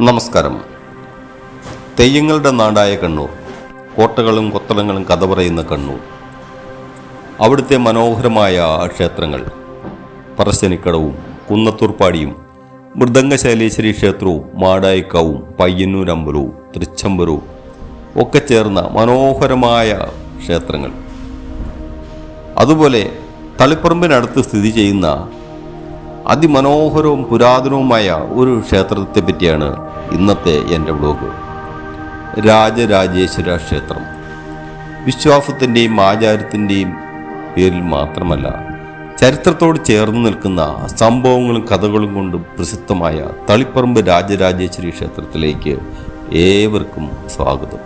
നമസ്കാരം. തെയ്യങ്ങളുടെ നാടായ കണ്ണൂർ, കോട്ടകളും കൊത്തളങ്ങളും കഥ പറയുന്ന കണ്ണൂർ, അവിടുത്തെ മനോഹരമായ ക്ഷേത്രങ്ങൾ പറശ്ശിനിക്കടവും കുന്നത്തൂർപ്പാടിയും മൃദംഗശൈലേശ്വരി ക്ഷേത്രവും മാടായിക്കാവും പയ്യന്നൂരമ്പലവും തൃച്ചംബരവും ഒക്കെ ചേർന്ന മനോഹരമായ ക്ഷേത്രങ്ങൾ. അതുപോലെ തളിപ്പറമ്പിനടുത്ത് സ്ഥിതി ചെയ്യുന്ന അതിമനോഹരവും പുരാതനവുമായ ഒരു ക്ഷേത്രത്തെ പറ്റിയാണ് ഇന്നത്തെ എൻ്റെ വ്ലോഗ്. രാജരാജേശ്വര ക്ഷേത്രം വിശ്വാസത്തിൻ്റെയും ആചാരത്തിൻ്റെയും പേരിൽ മാത്രമല്ല, ചരിത്രത്തോട് ചേർന്ന് നിൽക്കുന്ന സംഭവങ്ങളും കഥകളും കൊണ്ട് പ്രസിദ്ധമായ തളിപ്പറമ്പ് രാജരാജേശ്വരി ക്ഷേത്രത്തിലേക്ക് ഏവർക്കും സ്വാഗതം.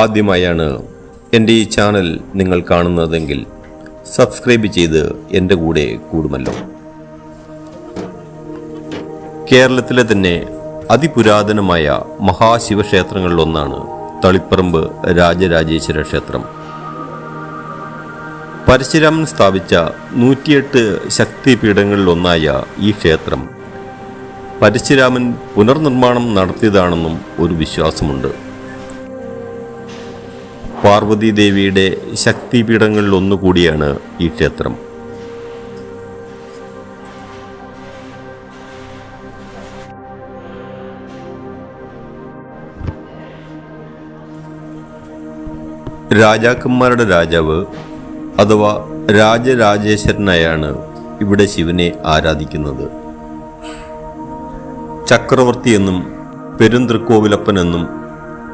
ആദ്യമായാണ് എൻ്റെ ഈ ചാനൽ നിങ്ങൾ കാണുന്നതെങ്കിൽ സബ്സ്ക്രൈബ് ചെയ്ത് എൻ്റെ കൂടെ കൂടുമല്ലോ. കേരളത്തിലെ തന്നെ അതിപുരാതനമായ മഹാശിവക്ഷേത്രങ്ങളിലൊന്നാണ് തളിപ്പറമ്പ് രാജരാജേശ്വര ക്ഷേത്രം. പരശുരാമൻ സ്ഥാപിച്ച 108 ശക്തിപീഠങ്ങളിലൊന്നായ ഈ ക്ഷേത്രം പരശുരാമൻ പുനർനിർമ്മാണം നടത്തിയതാണെന്നും ഒരു വിശ്വാസമുണ്ട്. പാർവതി ദേവിയുടെ ശക്തിപീഠങ്ങളിൽ ഒന്നുകൂടിയാണ് ഈ ക്ഷേത്രം. രാജാക്കന്മാരുടെ രാജാവ് അഥവാ രാജരാജേശ്വരനായാണ് ഇവിടെ ശിവനെ ആരാധിക്കുന്നത്. ചക്രവർത്തി എന്നും പെരുന്തൃക്കോവിലപ്പൻ എന്നും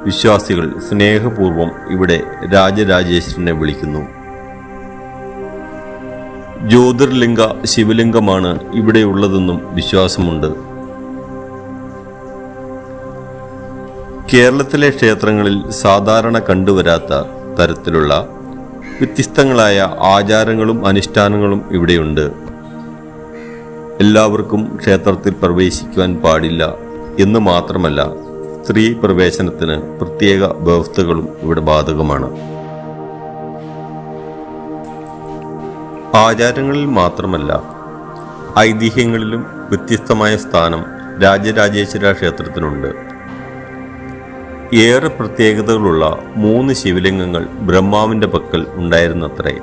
വിശ്വാസികൾ സ്നേഹപൂർവം ഇവിടെ രാജരാജേശ്വരനെ വിളിക്കുന്നു. ജ്യോതിർലിംഗ ശിവലിംഗമാണ് ഇവിടെയുള്ളതെന്നും വിശ്വാസമുണ്ട്. കേരളത്തിലെ ക്ഷേത്രങ്ങളിൽ സാധാരണ കണ്ടുവരാത്ത തരത്തിലുള്ള വ്യത്യസ്തങ്ങളായ ആചാരങ്ങളും അനുഷ്ഠാനങ്ങളും ഇവിടെയുണ്ട്. എല്ലാവർക്കും ക്ഷേത്രത്തിൽ പ്രവേശിക്കുവാൻ പാടില്ല എന്ന് മാത്രമല്ല, സ്ത്രീ പ്രവേശനത്തിന് പ്രത്യേക വ്യവസ്ഥകളും ഇവിടെ ബാധകമാണ്. ആചാരങ്ങളിൽ മാത്രമല്ല, ഐതിഹ്യങ്ങളിലും വ്യത്യസ്തമായ സ്ഥാനം രാജരാജേശ്വര ക്ഷേത്രത്തിനുണ്ട്. ഏറെ പ്രത്യേകതകളുള്ള 3 ശിവലിംഗങ്ങൾ ബ്രഹ്മാവിൻ്റെ പക്കൽ ഉണ്ടായിരുന്നത്രേ.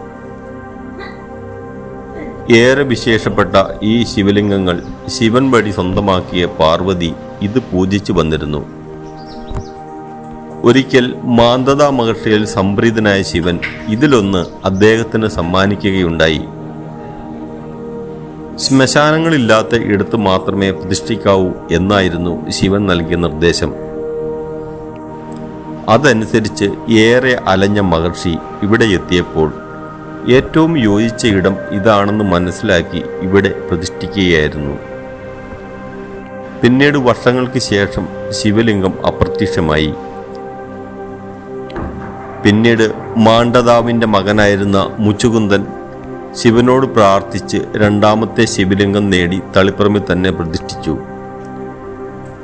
ഏറെ വിശേഷപ്പെട്ട ഈ ശിവലിംഗങ്ങൾ ശിവൻ വഴി സ്വന്തമാക്കിയ പാർവതി ഇത് പൂജിച്ചു വന്നിരുന്നു. ഒരിക്കൽ മാന്തത മഹർഷിയിൽ സംപ്രീതനായ ശിവൻ ഇതിലൊന്ന് അദ്ദേഹത്തിന് സമ്മാനിക്കുകയുണ്ടായി. ശ്മശാനങ്ങളില്ലാത്ത ഇടത്ത് മാത്രമേ പ്രതിഷ്ഠിക്കാവൂ എന്നായിരുന്നു ശിവൻ നൽകിയ നിർദ്ദേശം. അതനുസരിച്ച് ഏറെ അലഞ്ഞ മഹർഷി ഇവിടെ എത്തിയപ്പോൾ ഏറ്റവും യോജിച്ച ഇടം ഇതാണെന്ന് മനസ്സിലാക്കി ഇവിടെ പ്രതിഷ്ഠിക്കുകയായിരുന്നു. പിന്നീട് വർഷങ്ങൾക്ക് ശേഷം ശിവലിംഗം അപ്രത്യക്ഷമായി. പിന്നീട് മാണ്ഡതാവിൻ്റെ മകനായിരുന്ന മുച്ചുകുന്ദൻ ശിവനോട് പ്രാർത്ഥിച്ച് 2ാമത്തെ ശിവലിംഗം നേടി തളിപ്പറമ്പിൽ തന്നെ പ്രതിഷ്ഠിച്ചു.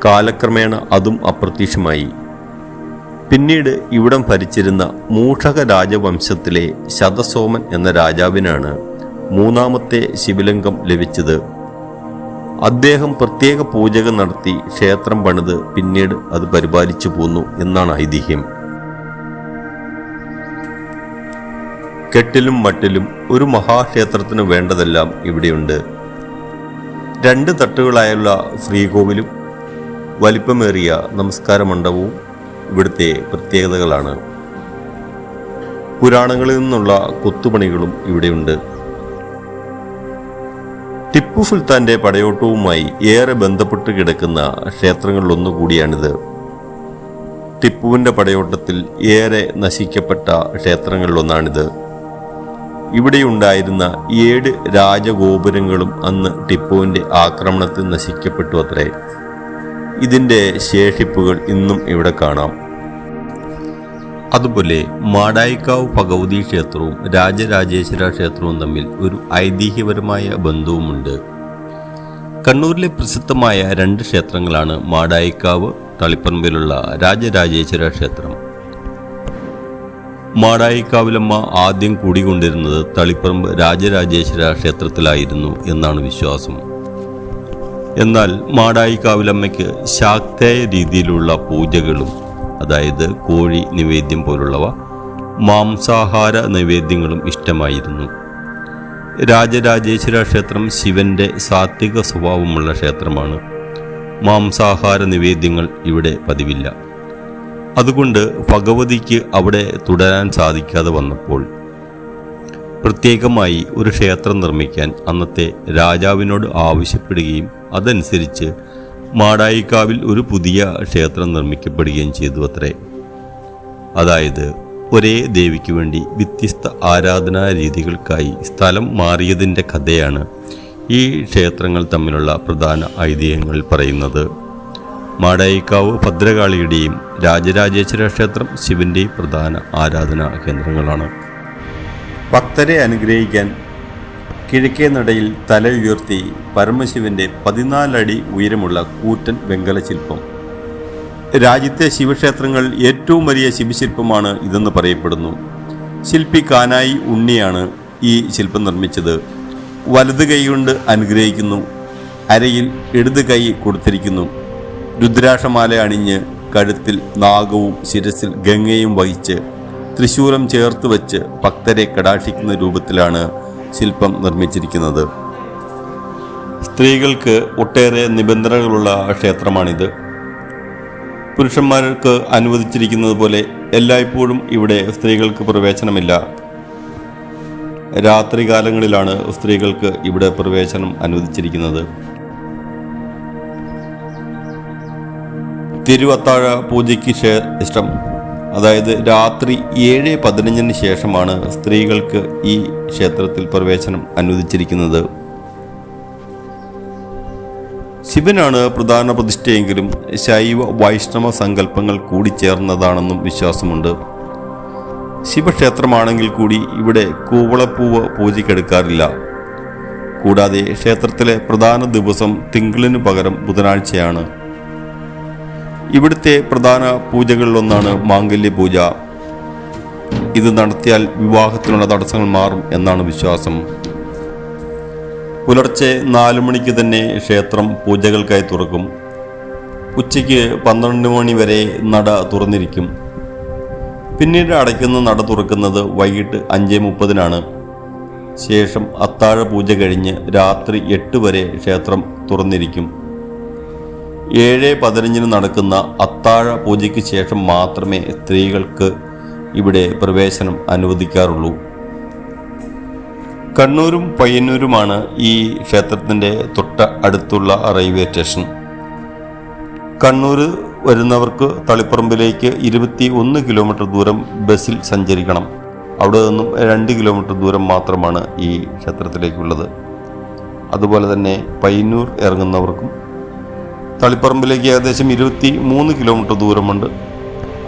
കാലക്രമേണ അതും അപ്രത്യക്ഷമായി. പിന്നീട് ഇവിടം ഭരിച്ചിരുന്ന മൂഷക രാജവംശത്തിലെ ശതസോമൻ എന്ന രാജാവിനാണ് 3ാമത്തെ ശിവലിംഗം ലഭിച്ചത്. അദ്ദേഹം പ്രത്യേക പൂജകൾ നടത്തി ക്ഷേത്രം പണിത് പിന്നീട് അത് പരിപാലിച്ചു പോന്നു എന്നാണ് ഐതിഹ്യം. കെട്ടിലും മട്ടിലും ഒരു മഹാക്ഷേത്രത്തിന് വേണ്ടതെല്ലാം ഇവിടെയുണ്ട്. 2 തട്ടുകളായുള്ള ശ്രീകോവിലും വലിപ്പമേറിയ നമസ്കാര മണ്ഡപവും ഇവിടുത്തെ പ്രത്യേകതകളാണ്. പുരാണങ്ങളിൽ നിന്നുള്ള കൊത്തുപണികളും ഇവിടെയുണ്ട്. ടിപ്പു സുൽത്താന്റെ പടയോട്ടവുമായി ഏറെ ബന്ധപ്പെട്ട് കിടക്കുന്ന ക്ഷേത്രങ്ങളിലൊന്നുകൂടിയാണിത്. ടിപ്പുവിൻ്റെ പടയോട്ടത്തിൽ ഏറെ നശിക്കപ്പെട്ട ക്ഷേത്രങ്ങളിലൊന്നാണിത്. ഇവിടെയുണ്ടായിരുന്ന 7 രാജഗോപുരങ്ങളും അന്ന് ടിപ്പുവിൻ്റെ ആക്രമണത്തിൽ നശിക്കപ്പെട്ടു അത്രേ. ഇതിൻ്റെ ശേഷിപ്പുകൾ ഇന്നും ഇവിടെ കാണാം. അതുപോലെ മാടായിക്കാവ് ഭഗവതി ക്ഷേത്രവും രാജരാജേശ്വര ക്ഷേത്രവും തമ്മിൽ ഒരു ഐതിഹ്യപരമായ ബന്ധവുമുണ്ട്. കണ്ണൂരിലെ പ്രസിദ്ധമായ 2 ക്ഷേത്രങ്ങളാണ് മാടായിക്കാവ്, തളിപ്പറമ്പിലുള്ള രാജരാജേശ്വര ക്ഷേത്രം. മാടായിക്കാവിലമ്മ ആദ്യം കൂടിക്കൊണ്ടിരുന്നത് തളിപ്പറമ്പ് രാജരാജേശ്വര ക്ഷേത്രത്തിലായിരുന്നു എന്നാണ് വിശ്വാസം. എന്നാൽ മാടായിക്കാവിലമ്മയ്ക്ക് ശാക്തേയ രീതിയിലുള്ള പൂജകളും, അതായത് കോഴി നിവേദ്യം പോലുള്ളവ, മാംസാഹാര നൈവേദ്യങ്ങളും ഇഷ്ടമായിരുന്നു. രാജരാജേശ്വര ക്ഷേത്രം ശിവന്റെ സാത്വിക സ്വഭാവമുള്ള ക്ഷേത്രമാണ്. മാംസാഹാര നിവേദ്യങ്ങൾ ഇവിടെ പതിവില്ല. അതുകൊണ്ട് ഭഗവതിക്ക് അവിടെ തുടരാൻ സാധിക്കാതെ വന്നപ്പോൾ പ്രത്യേകമായി ഒരു ക്ഷേത്രം നിർമ്മിക്കാൻ അന്നത്തെ രാജാവിനോട് ആവശ്യപ്പെടുകയും അതനുസരിച്ച് മാടായിക്കാവിൽ ഒരു പുതിയ ക്ഷേത്രം നിർമ്മിക്കപ്പെടുകയും ചെയ്തു അത്രേ. അതായത് ഒരേ ദേവിക്ക് വേണ്ടി വ്യത്യസ്ത ആരാധനാ രീതികൾക്കായി സ്ഥലം മാറിയതിൻ്റെ കഥയാണ് ഈ ക്ഷേത്രങ്ങൾ തമ്മിലുള്ള പ്രധാന ഐതിഹ്യങ്ങൾ പറയുന്നത്. മാടായിക്കാവ് ഭദ്രകാളിയുടെയും രാജരാജേശ്വര ക്ഷേത്രം ശിവന്റെയും പ്രധാന ആരാധനാ കേന്ദ്രങ്ങളാണ്. ഭക്തരെ അനുഗ്രഹിക്കാൻ കിഴക്കേ നടയിൽ തല ഉയർത്തി പരമശിവന്റെ 14 അടി ഉയരമുള്ള കൂറ്റൻ വെങ്കല ശില്പം. രാജ്യത്തെ ശിവക്ഷേത്രങ്ങൾ ഏറ്റവും വലിയ ശിവശില്പമാണ് ഇതെന്ന് പറയപ്പെടുന്നു. ശില്പി കാനായി ഉണ്ണിയാണ് ഈ ശില്പം നിർമ്മിച്ചത്. വലത് കൈ കൊണ്ട് അനുഗ്രഹിക്കുന്നു, അരയിൽ ഇടത് കൈ കൊടുത്തിരിക്കുന്നു. രുദ്രാക്ഷമാല അണിഞ്ഞ് കഴുത്തിൽ നാഗവും ശിരസിൽ ഗംഗയും വഹിച്ച് ത്രിശൂലം ചേർത്ത് വെച്ച് ഭക്തരെ കടാക്ഷിക്കുന്ന രൂപത്തിലാണ് ശില്പം നിർമ്മിച്ചിരിക്കുന്നത്. സ്ത്രീകൾക്ക് ഒട്ടേറെ നിബന്ധനകളുള്ള ക്ഷേത്രമാണിത്. പുരുഷന്മാർക്ക് അനുവദിച്ചിരിക്കുന്നത് പോലെ എല്ലായ്പ്പോഴും ഇവിടെ സ്ത്രീകൾക്ക് പ്രവേശനമില്ല. രാത്രികാലങ്ങളിലാണ് സ്ത്രീകൾക്ക് ഇവിടെ പ്രവേശനം അനുവദിച്ചിരിക്കുന്നത്. തിരുവത്താഴ പൂജയ്ക്ക് ശേഷം, അതായത് രാത്രി 7:15 ശേഷമാണ് സ്ത്രീകൾക്ക് ഈ ക്ഷേത്രത്തിൽ പ്രവേശനം അനുവദിച്ചിരിക്കുന്നത്. ശിവനാണ് പ്രധാന പ്രതിഷ്ഠയെങ്കിലും ശൈവ വൈഷ്ണവ സങ്കല്പങ്ങൾ കൂടിച്ചേർന്നതാണെന്നും വിശ്വാസമുണ്ട്. ശിവക്ഷേത്രമാണെങ്കിൽ കൂടി ഇവിടെ കൂവളപ്പൂവ് പൂജയ്ക്കെടുക്കാറില്ല. കൂടാതെ ക്ഷേത്രത്തിലെ പ്രധാന ദിവസം തിങ്കളിനു പകരം ബുധനാഴ്ചയാണ്. ഇവിടുത്തെ പ്രധാന പൂജകളിലൊന്നാണ് മാംഗല്യ പൂജ. ഇത് നടത്തിയാൽ വിവാഹത്തിനുള്ള തടസ്സങ്ങൾ മാറും എന്നാണ് വിശ്വാസം. പുലർച്ചെ 4 മണിക്ക് തന്നെ ക്ഷേത്രം പൂജകൾക്കായി തുറക്കും. ഉച്ചയ്ക്ക് 12 മണി വരെ നട തുറന്നിരിക്കും. പിന്നീട് അടയ്ക്കുന്ന നട തുറക്കുന്നത് വൈകിട്ട് 5:30-നാണ്. ശേഷം അത്താഴ പൂജ കഴിഞ്ഞ് രാത്രി 8 വരെ ക്ഷേത്രം തുറന്നിരിക്കും. 7:15 നടക്കുന്ന അത്താഴ പൂജയ്ക്ക് ശേഷം മാത്രമേ സ്ത്രീകൾക്ക് ഇവിടെ പ്രവേശനം അനുവദിക്കാറുള്ളൂ. കണ്ണൂരും പയ്യന്നൂരുമാണ് ഈ ക്ഷേത്രത്തിൻ്റെ തൊട്ട അടുത്തുള്ള റെയിൽവേ സ്റ്റേഷൻ. കണ്ണൂർ വരുന്നവർക്ക് തളിപ്പറമ്പിലേക്ക് 21 കിലോമീറ്റർ ദൂരം ബസ്സിൽ സഞ്ചരിക്കണം. അവിടെ നിന്നും 2 കിലോമീറ്റർ ദൂരം മാത്രമാണ് ഈ ക്ഷേത്രത്തിലേക്കുള്ളത്. അതുപോലെ തന്നെ പയ്യന്നൂർ ഇറങ്ങുന്നവർക്കും തളിപ്പറമ്പിലേക്ക് ഏകദേശം 23 കിലോമീറ്റർ ദൂരമുണ്ട്.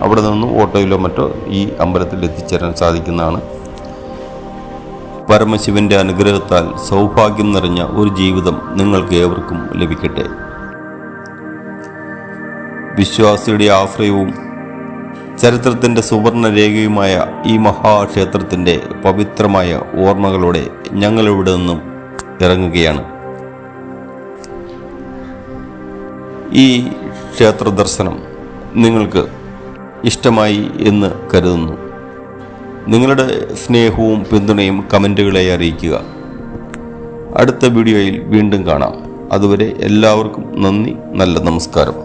അവിടെ നിന്നും ഓട്ടോയിലോ മറ്റോ ഈ അമ്പലത്തിൽ എത്തിച്ചേരാൻ സാധിക്കുന്നതാണ്. പരമശിവന്റെ അനുഗ്രഹത്താൽ സൗഭാഗ്യം നിറഞ്ഞ ഒരു ജീവിതം നിങ്ങൾക്ക് ഏവർക്കും ലഭിക്കട്ടെ. വിശ്വാസിയുടെ ആശ്രയവും ചരിത്രത്തിൻ്റെ സുവർണ രേഖയുമായ ഈ മഹാക്ഷേത്രത്തിൻ്റെ പവിത്രമായ ഓർമ്മകളോടെ ഞങ്ങളിവിടെ നിന്നും ഇറങ്ങുകയാണ്. ഈ ക്ഷേത്ര ദർശനം നിങ്ങൾക്ക് ഇഷ്ടമായി എന്ന് കരുതുന്നു. നിങ്ങളുടെ സ്നേഹവും പിന്തുണയും കമൻറ്റുകളായി അറിയിക്കുക. അടുത്ത വീഡിയോയിൽ വീണ്ടും കാണാം. അതുവരെ എല്ലാവർക്കും നന്ദി. നല്ല നമസ്കാരം.